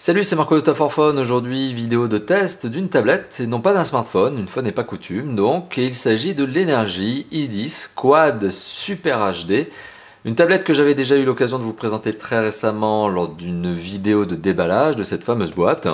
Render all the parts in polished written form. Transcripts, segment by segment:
Salut, c'est Marco de Top for Phone. Aujourd'hui, vidéo de test d'une tablette et non pas d'un smartphone, une fois n'est pas coutume. Donc, il s'agit de l'Energy i10 Quad Super HD. Une tablette que j'avais déjà eu l'occasion de vous présenter très récemment lors d'une vidéo de déballage de cette fameuse boîte.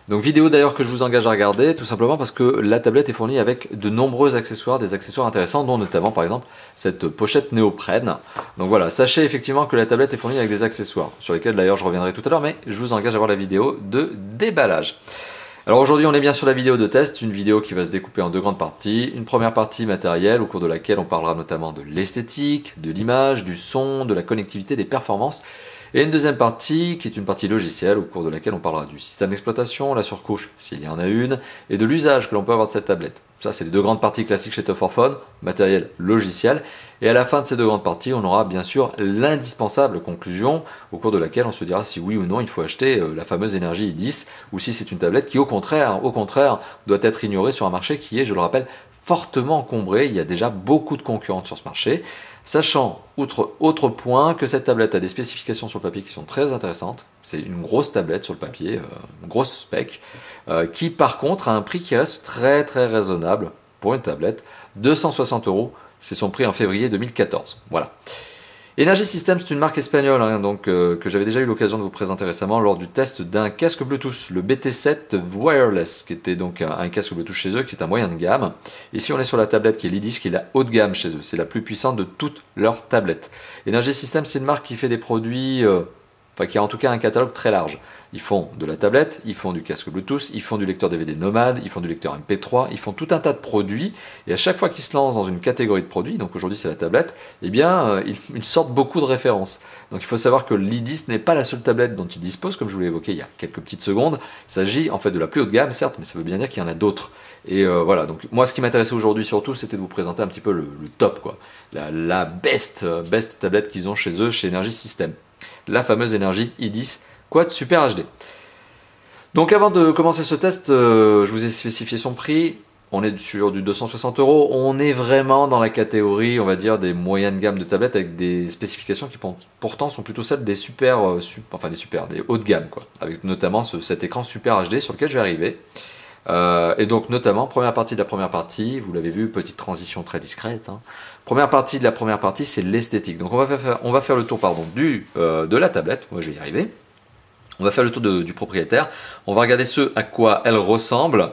Donc vidéo d'ailleurs que je vous engage à regarder, tout simplement parce que la tablette est fournie avec de nombreux accessoires, des accessoires intéressants, dont notamment par exemple cette pochette néoprène. Donc voilà, sachez effectivement que la tablette est fournie avec des accessoires, sur lesquels d'ailleurs je reviendrai tout à l'heure, mais je vous engage à voir la vidéo de déballage. Alors aujourd'hui on est bien sur la vidéo de test, une vidéo qui va se découper en deux grandes parties. Une première partie matérielle au cours de laquelle on parlera notamment de l'esthétique, de l'image, du son, de la connectivité, des performances. Et une deuxième partie qui est une partie logicielle au cours de laquelle on parlera du système d'exploitation, la surcouche s'il y en a une, et de l'usage que l'on peut avoir de cette tablette. Ça c'est les deux grandes parties classiques chez Top for Phone, matériel, logiciel. Et à la fin de ces deux grandes parties, on aura bien sûr l'indispensable conclusion au cours de laquelle on se dira si oui ou non il faut acheter la fameuse Energy i10 ou si c'est une tablette qui au contraire doit être ignorée sur un marché qui est, je le rappelle, fortement encombré. Il y a déjà beaucoup de concurrents sur ce marché. Sachant, autre point, que cette tablette a des spécifications sur le papier qui sont très intéressantes. C'est une grosse tablette sur le papier, grosse spec, qui par contre a un prix qui reste très raisonnable pour une tablette. 260 €, c'est son prix en février 2014. Voilà. Energy System, c'est une marque espagnole que j'avais déjà eu l'occasion de vous présenter récemment lors du test d'un casque Bluetooth, le BT7 Wireless, qui était donc un casque Bluetooth chez eux, qui est un moyen de gamme. Ici, on est sur la tablette qui est l'i10, qui est la haut de gamme chez eux. C'est la plus puissante de toutes leurs tablettes. Energy System, c'est une marque qui fait des produits, qui a en tout cas un catalogue très large. Ils font de la tablette, ils font du casque Bluetooth, ils font du lecteur DVD Nomad, ils font du lecteur MP3, ils font tout un tas de produits. Et à chaque fois qu'ils se lancent dans une catégorie de produits, donc aujourd'hui c'est la tablette, eh bien ils sortent beaucoup de références. Donc il faut savoir que l'i10 n'est pas la seule tablette dont ils disposent, comme je vous l'ai évoqué il y a quelques petites secondes. Il s'agit en fait de la plus haut de gamme, certes, mais ça veut bien dire qu'il y en a d'autres. Et voilà, donc moi ce qui m'intéressait aujourd'hui surtout, c'était de vous présenter un petit peu le top, quoi. La best tablette qu'ils ont chez eux, chez Energy System. La fameuse Energy i10 Quad Super HD. Donc avant de commencer ce test, je vous ai spécifié son prix. On est sur du 260 €. On est vraiment dans la catégorie, on va dire, des moyennes gammes de tablettes avec des spécifications qui pourtant sont plutôt celles des des hauts de gamme, quoi. Avec notamment cet écran Super HD sur lequel je vais arriver. Et donc notamment, première partie de la première partie, vous l'avez vu, petite transition très discrète. Première partie de la première partie, c'est l'esthétique. Donc on va faire le tour de la tablette, moi je vais y arriver. On va faire le tour du propriétaire, on va regarder ce à quoi elle ressemble.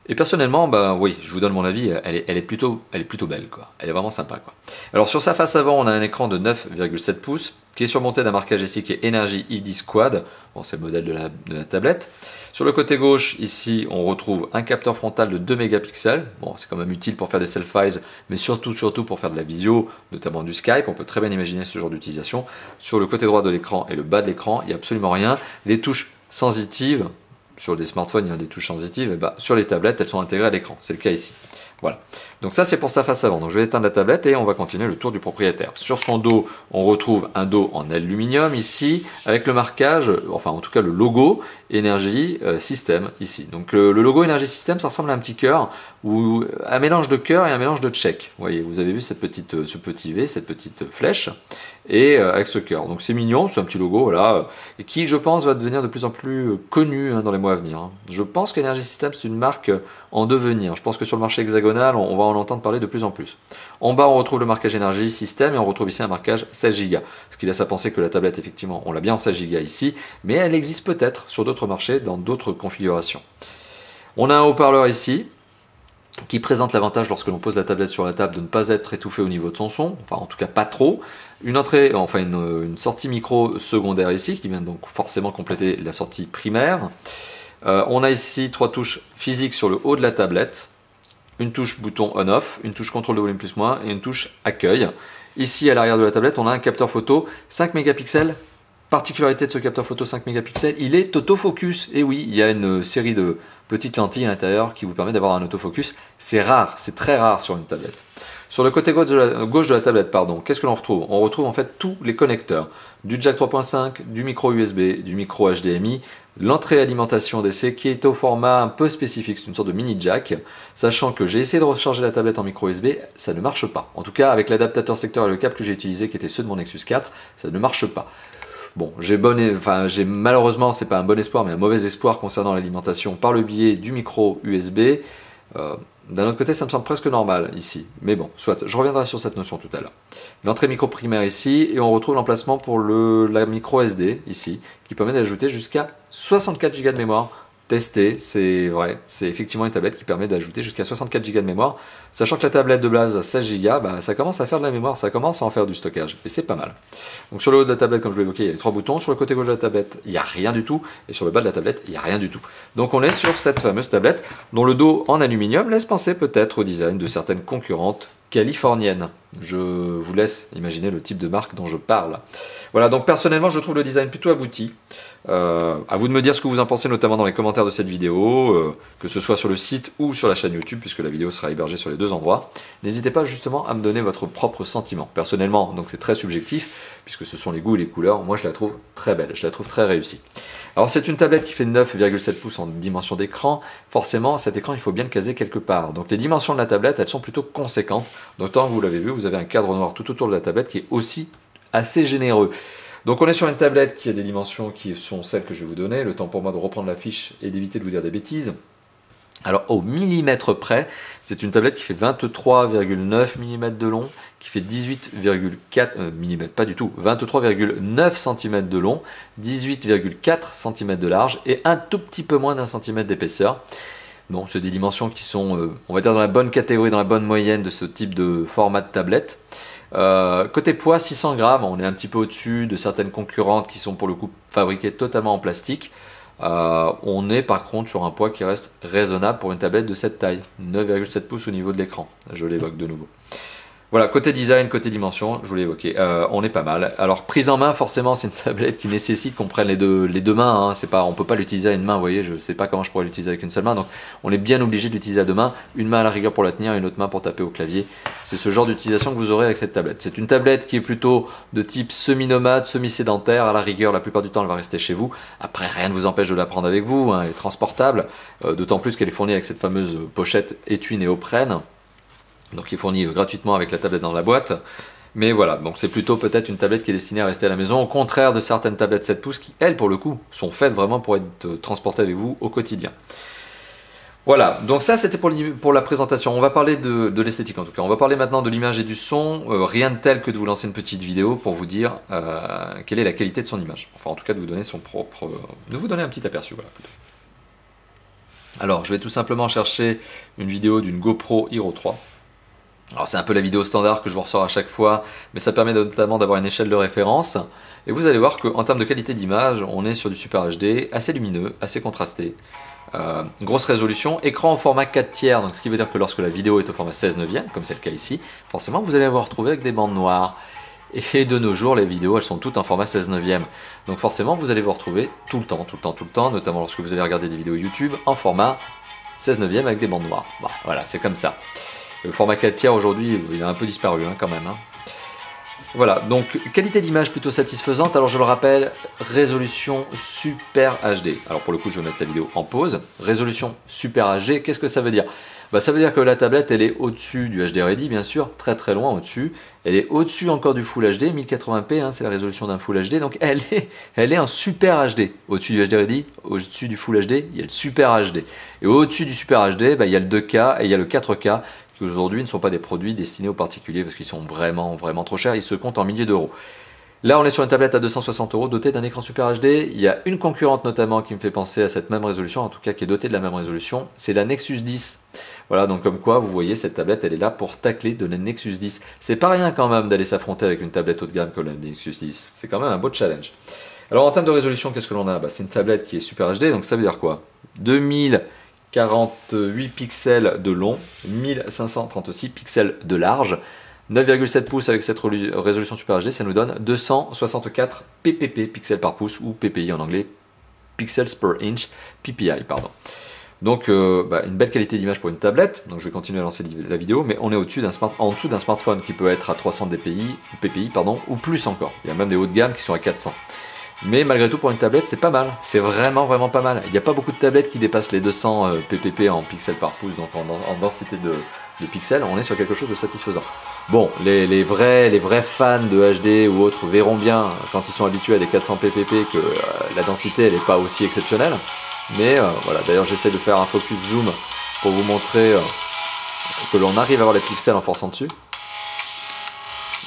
Et personnellement, oui, je vous donne mon avis, elle est plutôt belle, quoi. Elle est vraiment sympa, quoi. Alors sur sa face avant, on a un écran de 9,7 pouces qui est surmonté d'un marquage ici qui est Energy i10 Quad. Bon, c'est le modèle de la tablette. Sur le côté gauche, ici, on retrouve un capteur frontal de 2 mégapixels. Bon, c'est quand même utile pour faire des selfies, mais surtout pour faire de la visio, notamment du Skype. On peut très bien imaginer ce genre d'utilisation. Sur le côté droit de l'écran et le bas de l'écran, il n'y a absolument rien. Les touches sensitives, sur des smartphones, il y a des touches sensitives, et sur les tablettes, elles sont intégrées à l'écran. C'est le cas ici. Voilà. Donc ça, c'est pour sa face avant. Donc je vais éteindre la tablette et on va continuer le tour du propriétaire. Sur son dos, on retrouve un dos en aluminium ici, avec le marquage, enfin en tout cas le logo Energy System ici. Donc le logo Energy System, ça ressemble à un petit cœur, ou un mélange de cœur et un mélange de check. Vous voyez, vous avez vu ce petit V, cette petite flèche, et avec ce cœur. Donc c'est mignon, c'est un petit logo, voilà, et qui, je pense, va devenir de plus en plus connu dans les mois à venir. Je pense qu'Energy System, c'est une marque en devenir. Je pense que sur le marché hexagonal, on va en entendre parler de plus en plus. En bas, on retrouve le marquage Energy System et on retrouve ici un marquage 16 Go. Ce qui laisse à penser que la tablette, effectivement, on l'a bien en 16 Go ici, mais elle existe peut-être sur d'autres marchés, dans d'autres configurations. On a un haut-parleur ici, qui présente l'avantage lorsque l'on pose la tablette sur la table de ne pas être étouffé au niveau de son son, enfin en tout cas pas trop. Une sortie micro secondaire ici, qui vient donc forcément compléter la sortie primaire. On a ici 3 touches physiques sur le haut de la tablette, une touche bouton on-off, une touche contrôle de volume plus-moins et une touche accueil. Ici à l'arrière de la tablette, on a un capteur photo 5 mégapixels. Particularité de ce capteur photo 5 mégapixels, il est autofocus. Et oui, il y a une série de petites lentilles à l'intérieur qui vous permet d'avoir un autofocus. C'est rare, c'est très rare sur une tablette. Sur le côté gauche de la tablette, qu'est-ce que l'on retrouve? On retrouve en fait tous les connecteurs. Du jack 3.5, du micro USB, du micro HDMI, l'entrée alimentation DC qui est au format un peu spécifique, c'est une sorte de mini jack, sachant que j'ai essayé de recharger la tablette en micro USB, ça ne marche pas. En tout cas, avec l'adaptateur secteur et le câble que j'ai utilisé, qui étaient ceux de mon Nexus 4, ça ne marche pas. Bon, malheureusement, c'est pas un bon espoir, mais un mauvais espoir concernant l'alimentation par le biais du micro USB. D'un autre côté, ça me semble presque normal ici. Mais bon, soit, je reviendrai sur cette notion tout à l'heure. L'entrée micro primaire ici, et on retrouve l'emplacement pour la micro SD ici, qui permet d'ajouter jusqu'à 64 Go de mémoire. Testé, c'est vrai, c'est effectivement une tablette qui permet d'ajouter jusqu'à 64 Go de mémoire, sachant que la tablette de base à 16 Go, ça commence à faire de la mémoire, ça commence à en faire du stockage, et c'est pas mal. Donc sur le haut de la tablette, comme je l'ai évoqué, il y a les 3 boutons, sur le côté gauche de la tablette, il n'y a rien du tout, et sur le bas de la tablette, il n'y a rien du tout. Donc on est sur cette fameuse tablette, dont le dos en aluminium laisse penser peut-être au design de certaines concurrentes californiennes. Je vous laisse imaginer le type de marque dont je parle. Voilà, donc personnellement, je trouve le design plutôt abouti. À vous de me dire ce que vous en pensez, notamment dans les commentaires de cette vidéo, que ce soit sur le site ou sur la chaîne YouTube, puisque la vidéo sera hébergée sur les deux endroits. N'hésitez pas justement à me donner votre propre sentiment. Personnellement, donc c'est très subjectif, puisque ce sont les goûts et les couleurs. Moi, je la trouve très belle, je la trouve très réussie. Alors, c'est une tablette qui fait 9,7 pouces en dimension d'écran. Forcément, cet écran, il faut bien le caser quelque part. Donc, les dimensions de la tablette, elles sont plutôt conséquentes. D'autant que vous l'avez vu, vous avez un cadre noir tout autour de la tablette qui est aussi assez généreux. Donc on est sur une tablette qui a des dimensions qui sont celles que je vais vous donner. Le temps pour moi de reprendre la fiche et d'éviter de vous dire des bêtises. Alors au millimètre près, c'est une tablette qui fait 23,9 mm de long, qui fait 18,4 mm, pas du tout, 23,9 cm de long, 18,4 cm de large et un tout petit peu moins d'un centimètre d'épaisseur. Bon, c'est des dimensions qui sont, on va dire, dans la bonne catégorie, dans la bonne moyenne de ce type de format de tablette. Côté poids, 600 grammes, on est un petit peu au-dessus de certaines concurrentes qui sont pour le coup fabriquées totalement en plastique. On est par contre sur un poids qui reste raisonnable pour une tablette de cette taille, 9,7 pouces au niveau de l'écran, je l'évoque de nouveau. Voilà, côté design, côté dimension, je vous l'ai évoqué, on est pas mal. Alors prise en main, forcément c'est une tablette qui nécessite qu'on prenne les deux mains, hein. On ne peut pas l'utiliser à une main, vous voyez, je ne sais pas comment je pourrais l'utiliser avec une seule main, donc on est bien obligé de l'utiliser à deux mains, une main à la rigueur pour la tenir et une autre main pour taper au clavier. C'est ce genre d'utilisation que vous aurez avec cette tablette. C'est une tablette qui est plutôt de type semi-nomade, semi-sédentaire, à la rigueur la plupart du temps elle va rester chez vous. Après rien ne vous empêche de la prendre avec vous, hein. Elle est transportable, d'autant plus qu'elle est fournie avec cette fameuse pochette étui néoprène. Donc qui est fourni gratuitement avec la tablette dans la boîte. Mais voilà, donc c'est plutôt peut-être une tablette qui est destinée à rester à la maison, au contraire de certaines tablettes 7 pouces qui, elles, pour le coup, sont faites vraiment pour être transportées avec vous au quotidien. Voilà, donc ça c'était pour la présentation. On va parler de l'esthétique en tout cas. On va parler maintenant de l'image et du son. Rien de tel que de vous lancer une petite vidéo pour vous dire quelle est la qualité de son image. Enfin en tout cas de vous donner son propre... de vous donner un petit aperçu, voilà. Alors je vais tout simplement chercher une vidéo d'une GoPro Hero 3. Alors c'est un peu la vidéo standard que je vous ressors à chaque fois, mais ça permet notamment d'avoir une échelle de référence. Et vous allez voir qu'en termes de qualité d'image, on est sur du Super HD, assez lumineux, assez contrasté. Grosse résolution, écran au format 4 tiers, donc ce qui veut dire que lorsque la vidéo est au format 16/9, comme c'est le cas ici, forcément vous allez vous retrouver avec des bandes noires. Et de nos jours, les vidéos, elles sont toutes en format 16/9. Donc forcément, vous allez vous retrouver tout le temps, notamment lorsque vous allez regarder des vidéos YouTube, en format 16/9 avec des bandes noires. Bon, voilà, c'est comme ça. Le format 4 tiers aujourd'hui, il a un peu disparu hein, quand même. Hein. Voilà, donc qualité d'image plutôt satisfaisante. Alors je le rappelle, résolution Super HD. Alors pour le coup, je vais mettre la vidéo en pause. Résolution Super HD, qu'est-ce que ça veut dire? Ça veut dire que la tablette, elle est au-dessus du HD Ready, bien sûr, très loin au-dessus. Elle est au-dessus encore du Full HD, 1080p, hein, c'est la résolution d'un Full HD. Donc elle est en Super HD. Au-dessus du HD Ready, au-dessus du Full HD, il y a le Super HD. Et au-dessus du Super HD, il y a le 2K et il y a le 4K. Qui aujourd'hui ne sont pas des produits destinés aux particuliers parce qu'ils sont vraiment trop chers, ils se comptent en milliers d'euros. Là on est sur une tablette à 260 € dotée d'un écran Super HD, il y a une concurrente notamment qui me fait penser à cette même résolution, en tout cas qui est dotée de la même résolution, c'est la Nexus 10. Voilà, donc comme quoi vous voyez cette tablette elle est là pour tacler de la Nexus 10. C'est pas rien quand même d'aller s'affronter avec une tablette haut de gamme comme la Nexus 10, c'est quand même un beau challenge. Alors en termes de résolution, qu'est-ce que l'on a? C'est une tablette qui est Super HD, donc ça veut dire quoi? 2048 pixels de long, 1536 pixels de large, 9,7 pouces avec cette résolution Super HD, ça nous donne 264 ppp, pixels par pouce, ou ppi en anglais, pixels per inch, ppi, pardon. Donc une belle qualité d'image pour une tablette, donc je vais continuer à lancer la vidéo, mais on est en dessous d'un smartphone qui peut être à 300 ppi, ou plus encore, il y a même des hauts de gamme qui sont à 400. Mais malgré tout, pour une tablette, c'est pas mal. C'est vraiment pas mal. Il n'y a pas beaucoup de tablettes qui dépassent les 200 ppp en pixels par pouce, donc en densité de pixels. On est sur quelque chose de satisfaisant. Bon, les vrais fans de HD ou autres verront bien, quand ils sont habitués à des 400 ppp, que la densité, elle n'est pas aussi exceptionnelle. Mais voilà, d'ailleurs, j'essaie de faire un focus zoom pour vous montrer que l'on arrive à avoir les pixels en forçant dessus.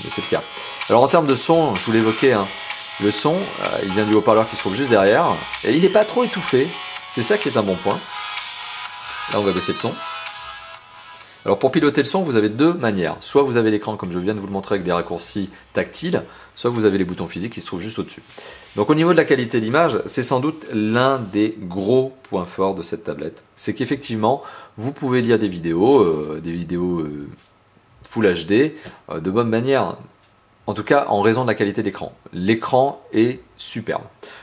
Mais c'est le cas. Alors en termes de son, je vous l'évoquais, hein, le son, il vient du haut-parleur qui se trouve juste derrière, et il n'est pas trop étouffé, c'est ça qui est un bon point. Là on va baisser le son. Alors pour piloter le son, vous avez deux manières. Soit vous avez l'écran comme je viens de vous le montrer avec des raccourcis tactiles, soit vous avez les boutons physiques qui se trouvent juste au-dessus. Donc au niveau de la qualité d'image, c'est sans doute l'un des gros points forts de cette tablette. C'est qu'effectivement, vous pouvez lire des vidéos Full HD de bonne manière. En tout cas, en raison de la qualité d'écran. L'écran est superbe.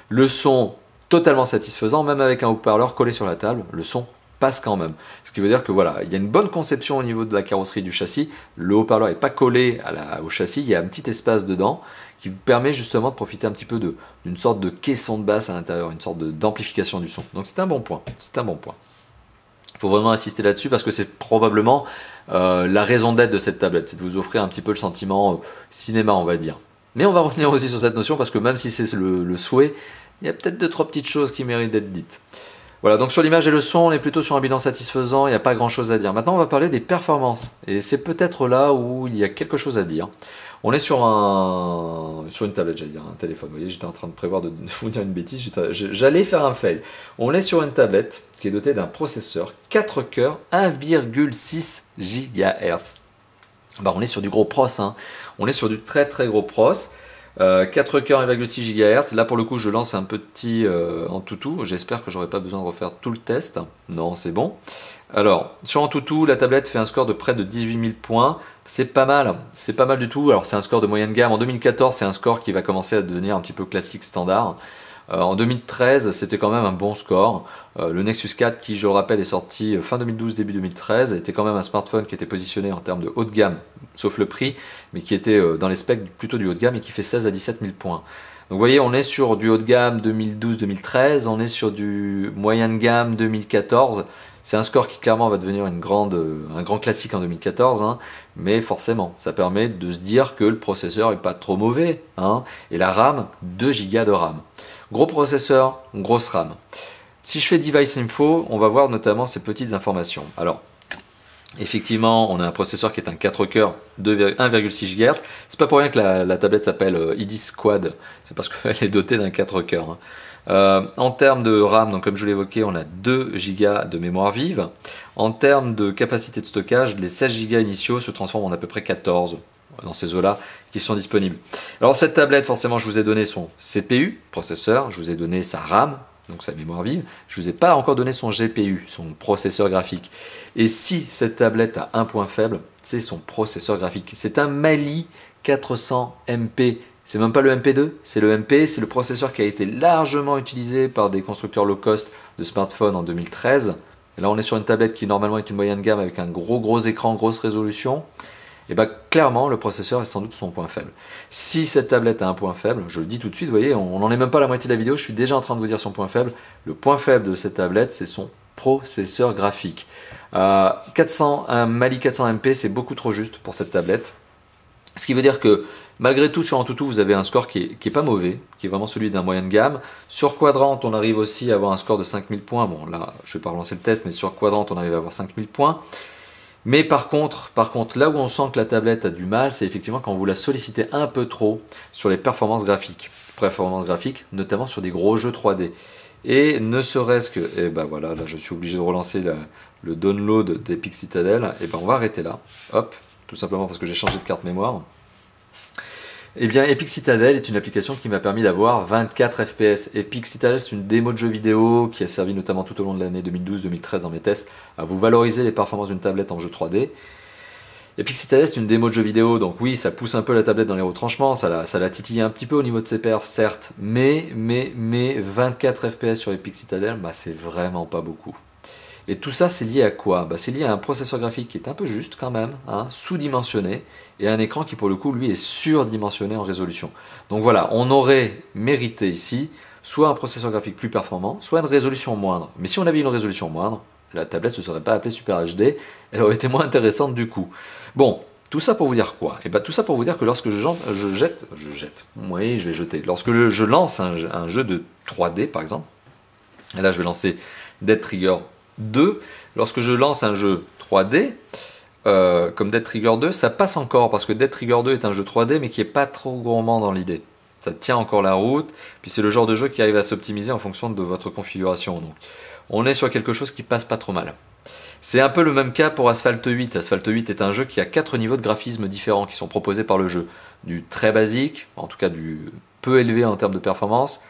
Le son, totalement satisfaisant, même avec un haut-parleur collé sur la table, le son passe quand même. Ce qui veut dire que voilà, il y a une bonne conception au niveau de la carrosserie du châssis. Le haut-parleur n'est pas collé au châssis, il y a un petit espace dedans qui vous permet justement de profiter un petit peu d'une sorte de caisson de basse à l'intérieur, une sorte d'amplification du son. Donc c'est un bon point, c'est un bon point. Il faut vraiment insister là-dessus parce que c'est probablement la raison d'être de cette tablette, c'est de vous offrir un petit peu le sentiment cinéma, on va dire. Mais on va revenir aussi sur cette notion parce que même si c'est le souhait, il y a peut-être 2-3 petites choses qui méritent d'être dites. Voilà, donc sur l'image et le son, on est plutôt sur un bilan satisfaisant, il n'y a pas grand-chose à dire. Maintenant, on va parler des performances, et c'est peut-être là où il y a quelque chose à dire. On est sur une tablette, j'allais dire, un téléphone. Vous voyez, j'étais en train de prévoir de vous dire une bêtise, j'allais faire un fail. On est sur une tablette qui est dotée d'un processeur 4 cœurs, 1,6 GHz. Bah, on est sur du gros pros, hein. On est sur du très gros pros. 4 cœurs, 1,6 GHz. Là, pour le coup, je lance un petit Antutu. J'espère que j'aurai pas besoin de refaire tout le test. Non, c'est bon. Alors, sur Antutu, la tablette fait un score de près de 18 000 points. C'est pas mal du tout. Alors, c'est un score de moyenne gamme. En 2014, c'est un score qui va commencer à devenir un petit peu classique standard. En 2013, c'était quand même un bon score. Le Nexus 4, qui je le rappelle est sorti fin 2012, début 2013, était quand même un smartphone qui était positionné en termes de haut de gamme, sauf le prix, mais qui était dans les specs plutôt du haut de gamme et qui fait 16 à 17 000 points. Donc vous voyez, on est sur du haut de gamme 2012-2013, on est sur du moyen de gamme 2014. C'est un score qui clairement va devenir un grand classique en 2014, hein, mais forcément, ça permet de se dire que le processeur n'est pas trop mauvais, hein, et la RAM, 2 Go de RAM. Gros processeur, grosse RAM. Si je fais Device Info, on va voir notamment ces petites informations. Alors, effectivement, on a un processeur qui est un 4 cœurs, 1,6 GHz. C'est pas pour rien que la tablette s'appelle Idis Quad, c'est parce qu'elle est dotée d'un 4 cœurs. Hein. En termes de RAM, donc comme je l'évoquais, on a 2 Go de mémoire vive. En termes de capacité de stockage, les 16 Go initiaux se transforment en à peu près 14 dans ces eaux-là qui sont disponibles. Alors cette tablette, forcément, je vous ai donné son CPU, processeur, je vous ai donné sa RAM, donc sa mémoire vive, je ne vous ai pas encore donné son GPU, son processeur graphique. Et si cette tablette a un point faible, c'est son processeur graphique. C'est un Mali 400MP. C'est même pas le MP2, c'est le MP, c'est le processeur qui a été largement utilisé par des constructeurs low cost de smartphones en 2013. Et là on est sur une tablette qui normalement est une moyenne gamme avec un gros écran, grosse résolution. Et bien clairement le processeur est sans doute son point faible. Si cette tablette a un point faible, je le dis tout de suite, vous voyez, on n'en est même pas à la moitié de la vidéo, je suis déjà en train de vous dire son point faible. Le point faible de cette tablette, c'est son processeur graphique. Un Mali 400MP, c'est beaucoup trop juste pour cette tablette. Ce qui veut dire que malgré tout, sur Antutu, vous avez un score qui est pas mauvais, qui est vraiment celui d'un moyen de gamme. Sur Quadrant, on arrive aussi à avoir un score de 5000 points. Bon, là, je ne vais pas relancer le test, mais sur Quadrant, on arrive à avoir 5000 points. Mais par contre, là où on sent que la tablette a du mal, c'est effectivement quand vous la sollicitez un peu trop sur les performances graphiques. Performances graphiques, notamment sur des gros jeux 3D. Et ne serait-ce que, et ben voilà, là je suis obligé de relancer le download d'Epic Citadel, et ben on va arrêter là, hop, tout simplement parce que j'ai changé de carte mémoire. Eh bien, Epic Citadel est une application qui m'a permis d'avoir 24 FPS. Epic Citadel, c'est une démo de jeu vidéo qui a servi notamment tout au long de l'année 2012-2013 dans mes tests à vous valoriser les performances d'une tablette en jeu 3D. Epic Citadel, c'est une démo de jeu vidéo, donc oui, ça pousse un peu la tablette dans les retranchements, ça la titille un petit peu au niveau de ses perfs, certes, mais 24 FPS sur Epic Citadel, bah, c'est vraiment pas beaucoup. Et tout ça, c'est lié à quoi? C'est lié à un processeur graphique qui est un peu juste quand même, hein, sous-dimensionné, et un écran qui pour le coup, lui, est surdimensionné en résolution. Donc voilà, on aurait mérité ici soit un processeur graphique plus performant, soit une résolution moindre. Mais si on avait une résolution moindre, la tablette ne se serait pas appelée Super HD, elle aurait été moins intéressante du coup. Bon, tout ça pour vous dire quoi? Et tout ça pour vous dire que lorsque oui, je vais jeter. Lorsque je lance un jeu de 3D par exemple, et là je vais lancer Dead Trigger 2, lorsque je lance un jeu 3D, comme Dead Trigger 2, ça passe encore, parce que Dead Trigger 2 est un jeu 3D, mais qui n'est pas trop gourmand dans l'idée. Ça tient encore la route, puis c'est le genre de jeu qui arrive à s'optimiser en fonction de votre configuration. Donc, on est sur quelque chose qui passe pas trop mal. C'est un peu le même cas pour Asphalt 8. Asphalt 8 est un jeu qui a 4 niveaux de graphisme différents qui sont proposés par le jeu. Du très basique, en tout cas du peu élevé en termes de performance,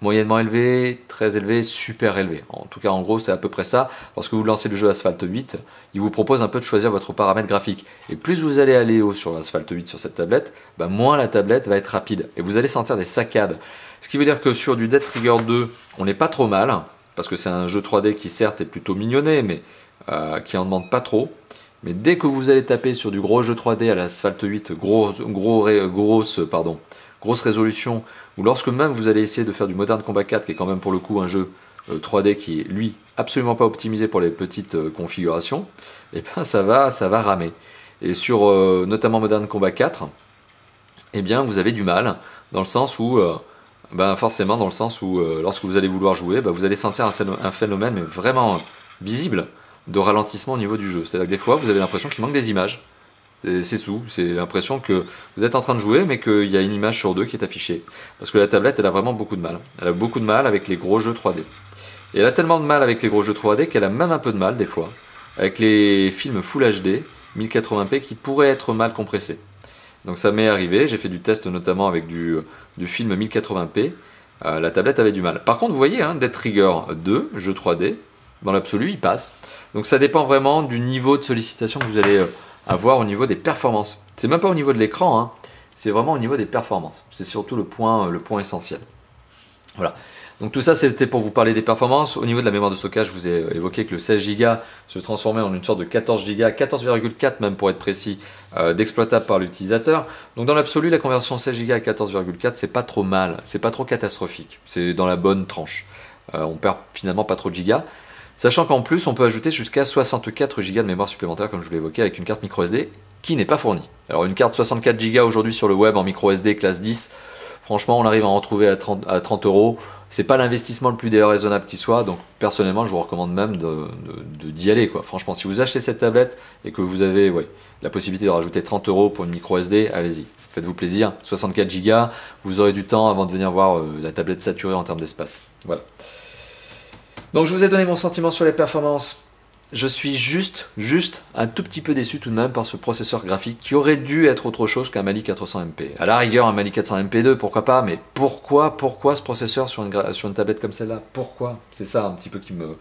moyennement élevé, très élevé, super élevé. En tout cas, en gros, c'est à peu près ça. Lorsque vous lancez le jeu Asphalt 8, il vous propose un peu de choisir votre paramètre graphique. Et plus vous allez aller haut sur Asphalt 8 sur cette tablette, moins la tablette va être rapide. Et vous allez sentir des saccades. Ce qui veut dire que sur du Dead Trigger 2, on n'est pas trop mal, parce que c'est un jeu 3D qui certes est plutôt mignonné, mais qui en demande pas trop. Mais dès que vous allez taper sur du gros jeu 3D à l'Asphalt 8, grosse résolution, ou lorsque même vous allez essayer de faire du Modern Combat 4, qui est quand même pour le coup un jeu 3D qui est lui absolument pas optimisé pour les petites configurations, et ça va ramer. Et sur notamment Modern Combat 4, vous avez du mal, dans le sens où forcément dans le sens où lorsque vous allez vouloir jouer, vous allez sentir un phénomène mais vraiment visible de ralentissement au niveau du jeu. C'est-à-dire que des fois vous avez l'impression qu'il manque des images. C'est tout, c'est l'impression que vous êtes en train de jouer mais qu'il y a une image sur deux qui est affichée. Parce que la tablette elle a vraiment beaucoup de mal. Elle a beaucoup de mal avec les gros jeux 3D. Et elle a tellement de mal avec les gros jeux 3D qu'elle a même un peu de mal des fois avec les films Full HD 1080p qui pourraient être mal compressés. Donc ça m'est arrivé, j'ai fait du test notamment avec du film 1080p, la tablette avait du mal. Par contre vous voyez, Dead Trigger 2, jeu 3D, dans l'absolu il passe. Donc ça dépend vraiment du niveau de sollicitation que vous allez avoir au niveau des performances. C'est même pas au niveau de l'écran, c'est vraiment au niveau des performances. C'est surtout le point essentiel. Voilà. Donc tout ça c'était pour vous parler des performances. Au niveau de la mémoire de stockage, je vous ai évoqué que le 16 Go se transformait en une sorte de 14 Go, 14,4 même pour être précis, d'exploitable par l'utilisateur. Donc dans l'absolu, la conversion 16 Go à 14,4 c'est pas trop mal, c'est pas trop catastrophique, c'est dans la bonne tranche. On perd finalement pas trop de gigas. Sachant qu'en plus, on peut ajouter jusqu'à 64 Go de mémoire supplémentaire, comme je vous l'ai évoqué, avec une carte micro SD qui n'est pas fournie. Alors une carte 64 Go aujourd'hui sur le web en micro SD classe 10, franchement, on arrive à en trouver à 30 €. C'est pas l'investissement le plus déraisonnable qui soit, donc personnellement, je vous recommande même d'y aller, quoi. Franchement, si vous achetez cette tablette et que vous avez la possibilité de rajouter 30 € pour une micro SD, allez-y, faites-vous plaisir. 64 Go, vous aurez du temps avant de venir voir la tablette saturée en termes d'espace. Voilà. Donc je vous ai donné mon sentiment sur les performances. Je suis juste un tout petit peu déçu tout de même par ce processeur graphique qui aurait dû être autre chose qu'un Mali 400MP. À la rigueur, un Mali 400MP2, pourquoi pas, mais pourquoi ce processeur sur une tablette comme celle-là? Pourquoi? C'est ça un petit peu qui me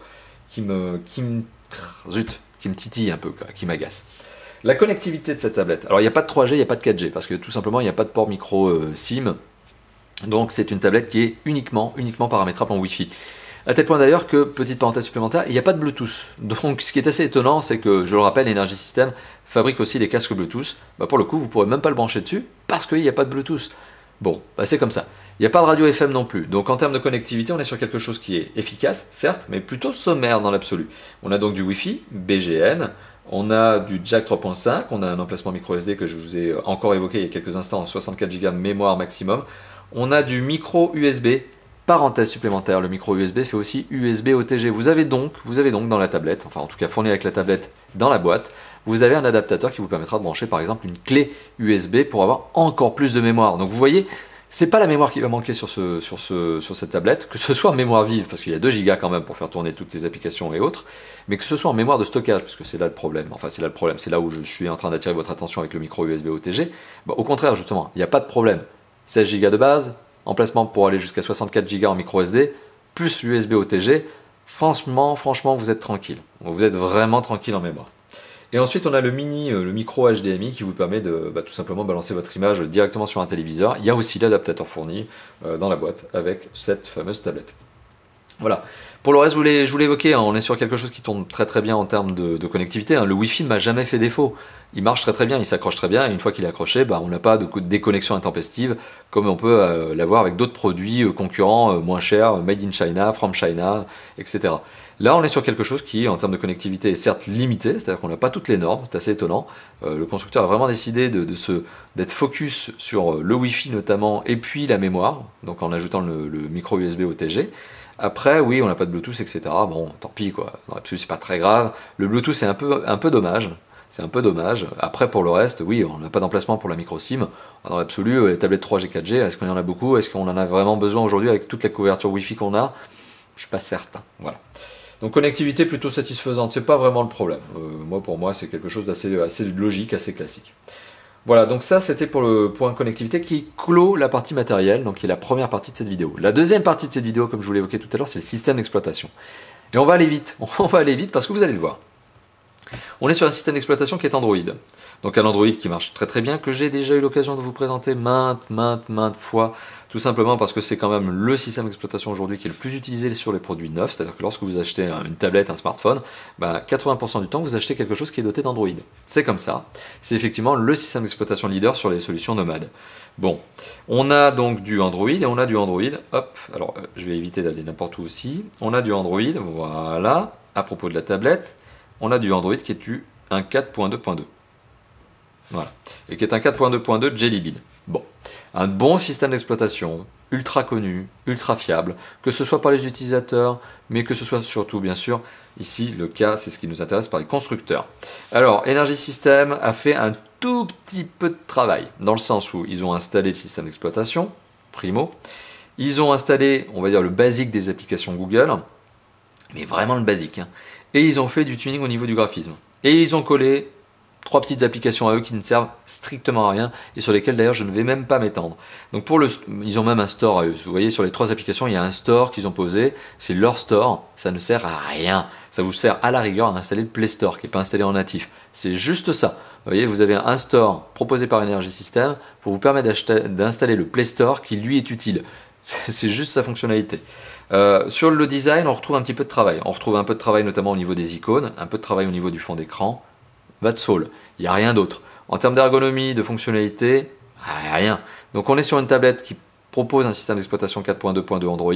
titille un peu, quoi, qui m'agace. La connectivité de cette tablette. Alors il n'y a pas de 3G, il n'y a pas de 4G, parce que tout simplement il n'y a pas de port micro SIM. Donc c'est une tablette qui est uniquement paramétrable en Wi-Fi. À tel point d'ailleurs que, petite parenthèse supplémentaire, il n'y a pas de Bluetooth. Donc ce qui est assez étonnant, c'est que, je le rappelle, Energy System fabrique aussi des casques Bluetooth. Pour le coup, vous ne pourrez même pas le brancher dessus parce qu'il n'y a pas de Bluetooth. Bon, c'est comme ça. Il n'y a pas de radio FM non plus. Donc en termes de connectivité, on est sur quelque chose qui est efficace, certes, mais plutôt sommaire dans l'absolu. On a donc du Wi-Fi, BGN, on a du Jack 3.5, on a un emplacement micro SD que je vous ai encore évoqué il y a quelques instants, 64 Go de mémoire maximum. On a du micro USB. Parenthèse supplémentaire, le micro USB fait aussi USB OTG. Vous avez donc dans la tablette, enfin en tout cas fourni avec la tablette dans la boîte, vous avez un adaptateur qui vous permettra de brancher par exemple une clé USB pour avoir encore plus de mémoire. Donc vous voyez, c'est pas la mémoire qui va manquer sur cette tablette, que ce soit en mémoire vive, parce qu'il y a 2 Go quand même pour faire tourner toutes ces applications et autres, mais que ce soit en mémoire de stockage, parce que c'est là le problème, c'est là où je suis en train d'attirer votre attention avec le micro USB OTG. Au contraire justement, il n'y a pas de problème. 16 Go de base, emplacement pour aller jusqu'à 64 Go en micro SD, plus USB OTG, franchement, vous êtes tranquille. Vous êtes vraiment tranquille en mémoire. Et ensuite, on a le micro HDMI qui vous permet de tout simplement balancer votre image directement sur un téléviseur. Il y a aussi l'adaptateur fourni dans la boîte avec cette fameuse tablette. Voilà. Pour le reste, je vous l'ai évoqué, hein, on est sur quelque chose qui tourne très très bien en termes de connectivité. Hein. Le Wi-Fi ne m'a jamais fait défaut. Il marche très très bien, il s'accroche très bien, et une fois qu'il est accroché, bah, on n'a pas de déconnexion intempestive comme on peut l'avoir avec d'autres produits concurrents moins chers, made in China, from China, etc. Là, on est sur quelque chose qui, en termes de connectivité, est certes limité, c'est-à-dire qu'on n'a pas toutes les normes, c'est assez étonnant. Le constructeur a vraiment décidé d'être focus sur le Wi-Fi notamment, et puis la mémoire, donc en ajoutant le micro USB OTG. Après, oui, on n'a pas de Bluetooth, etc. Bon, tant pis, quoi. Dans l'absolu, c'est pas très grave. Le Bluetooth, c'est un peu dommage. C'est un peu dommage. Après, pour le reste, oui, on n'a pas d'emplacement pour la micro SIM. Dans l'absolu, les tablettes 3G, 4G, est-ce qu'il y en a beaucoup? Est-ce qu'on en a vraiment besoin aujourd'hui avec toute la couverture Wi-Fi qu'on a? Je suis pas certain. Voilà. Donc connectivité plutôt satisfaisante, c'est pas vraiment le problème. Pour moi, c'est quelque chose assez logique, assez classique. Voilà, donc ça c'était pour le point connectivité qui clôt la partie matérielle, donc qui est la première partie de cette vidéo. La deuxième partie de cette vidéo, comme je vous l'ai évoqué tout à l'heure, c'est le système d'exploitation. Et on va aller vite, parce que vous allez le voir. On est sur un système d'exploitation qui est Android. Donc un Android qui marche très très bien, que j'ai déjà eu l'occasion de vous présenter maintes fois, tout simplement parce que c'est quand même le système d'exploitation aujourd'hui qui est le plus utilisé sur les produits neufs, c'est-à-dire que lorsque vous achetez une tablette, un smartphone, 80% du temps vous achetez quelque chose qui est doté d'Android. C'est comme ça, c'est effectivement le système d'exploitation leader sur les solutions nomades. Bon, on a donc du Android et on a du Android, hop, alors je vais éviter d'aller n'importe où aussi, on a du Android, voilà, à propos de la tablette, on a du Android qui est un 4.2.2. Voilà. Et qui est un 4.2.2 Jelly Bean. Bon. Un bon système d'exploitation, ultra connu, ultra fiable, que ce soit par les utilisateurs, mais que ce soit surtout, bien sûr, ici, le cas, c'est ce qui nous intéresse, par les constructeurs. Alors, Energy System a fait un tout petit peu de travail, dans le sens où ils ont installé le système d'exploitation, primo, ils ont installé, on va dire, le basique des applications Google, mais vraiment le basique, hein. Et ils ont fait du tuning au niveau du graphisme. Et ils ont collé 3 petites applications à eux qui ne servent strictement à rien et sur lesquelles d'ailleurs je ne vais même pas m'étendre. Donc ils ont même un store à eux. Vous voyez, sur les 3 applications, il y a un store qu'ils ont posé. C'est leur store, ça ne sert à rien. Ça vous sert à la rigueur à installer le Play Store qui n'est pas installé en natif. C'est juste ça. Vous voyez, vous avez un store proposé par Energy System pour vous permettre d'installer le Play Store qui lui est utile. C'est juste sa fonctionnalité. Sur le design, on retrouve un petit peu de travail. On retrouve un peu de travail notamment au niveau des icônes, un peu de travail au niveau du fond d'écran. That's all. Il n'y a rien d'autre. En termes d'ergonomie, de fonctionnalité, rien. Donc on est sur une tablette qui propose un système d'exploitation 4.2.2 Android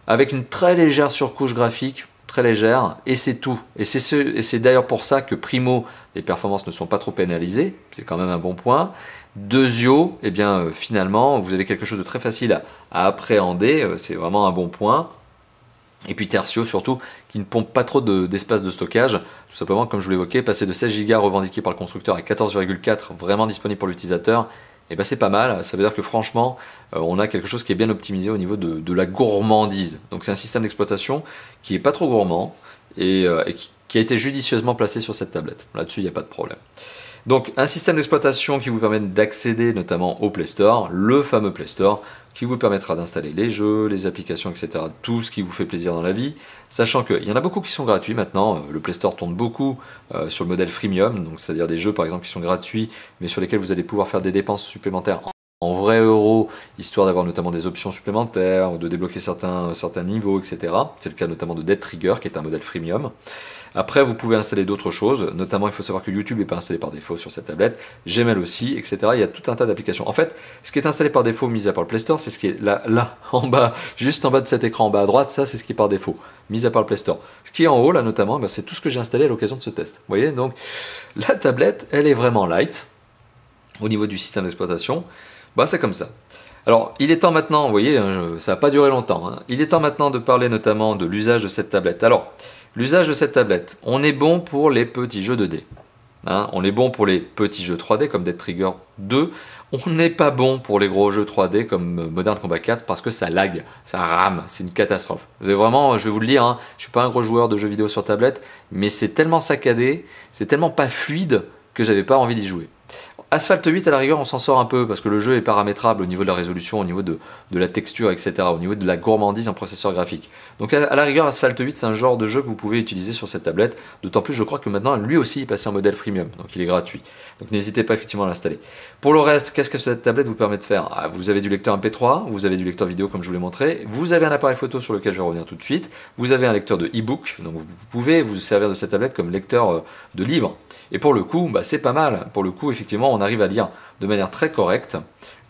avec une très légère surcouche graphique, très légère, et c'est tout. Et c'est d'ailleurs pour ça que primo, les performances ne sont pas trop pénalisées, c'est quand même un bon point. Deuxio, eh bien finalement, vous avez quelque chose de très facile à appréhender, c'est vraiment un bon point. Et puis tertio surtout, qui ne pompe pas trop d'espace de stockage, tout simplement comme je vous l'évoquais, passer de 16 Go revendiqué par le constructeur à 14,4 vraiment disponible pour l'utilisateur, et ben c'est pas mal, ça veut dire que franchement, on a quelque chose qui est bien optimisé au niveau de la gourmandise. Donc c'est un système d'exploitation qui est pas trop gourmand, et qui a été judicieusement placé sur cette tablette. Là-dessus, il n'y a pas de problème. Donc un système d'exploitation qui vous permet d'accéder notamment au Play Store, le fameux Play Store, qui vous permettra d'installer les jeux, les applications, etc. Tout ce qui vous fait plaisir dans la vie, sachant qu'il y en a beaucoup qui sont gratuits maintenant. Le Play Store tourne beaucoup sur le modèle freemium, donc c'est-à-dire des jeux par exemple qui sont gratuits, mais sur lesquels vous allez pouvoir faire des dépenses supplémentaires en vrais euros, histoire d'avoir notamment des options supplémentaires, ou de débloquer certains niveaux, etc. C'est le cas notamment de Dead Trigger, qui est un modèle freemium. Après, vous pouvez installer d'autres choses, notamment il faut savoir que YouTube n'est pas installé par défaut sur cette tablette, Gmail aussi, etc. Il y a tout un tas d'applications. En fait, ce qui est installé par défaut, mis à part le Play Store, c'est ce qui est là, en bas, juste en bas de cet écran, en bas à droite, ça c'est ce qui est par défaut, mis à part le Play Store. Ce qui est en haut, là notamment, c'est tout ce que j'ai installé à l'occasion de ce test. Vous voyez, donc la tablette, elle est vraiment light au niveau du système d'exploitation. C'est comme ça. Alors, il est temps maintenant, vous voyez, ça n'a pas duré longtemps, hein. Il est temps maintenant de parler notamment de l'usage de cette tablette. Alors, l'usage de cette tablette, on est bon pour les petits jeux 2D. Hein, on est bon pour les petits jeux 3D comme Dead Trigger 2. On n'est pas bon pour les gros jeux 3D comme Modern Combat 4 parce que ça lag, ça rame, c'est une catastrophe. Vous avez vraiment, je vais vous le dire, hein, je ne suis pas un gros joueur de jeux vidéo sur tablette, mais c'est tellement saccadé, c'est tellement pas fluide que j'avais pas envie d'y jouer. Asphalt 8 à la rigueur on s'en sort un peu parce que le jeu est paramétrable au niveau de la résolution, au niveau de la texture, etc. Au niveau de la gourmandise en processeur graphique. Donc à la rigueur Asphalt 8 c'est un genre de jeu que vous pouvez utiliser sur cette tablette. D'autant plus je crois que maintenant lui aussi est passé en modèle freemium, donc il est gratuit. Donc n'hésitez pas effectivement à l'installer. Pour le reste, qu'est-ce que cette tablette vous permet de faire? Vous avez du lecteur MP3, vous avez du lecteur vidéo comme je vous l'ai montré, vous avez un appareil photo sur lequel je vais revenir tout de suite, vous avez un lecteur de e-book, donc vous pouvez vous servir de cette tablette comme lecteur de livres. Et pour le coup, c'est pas mal. Pour le coup, effectivement, on arrive à lire de manière très correcte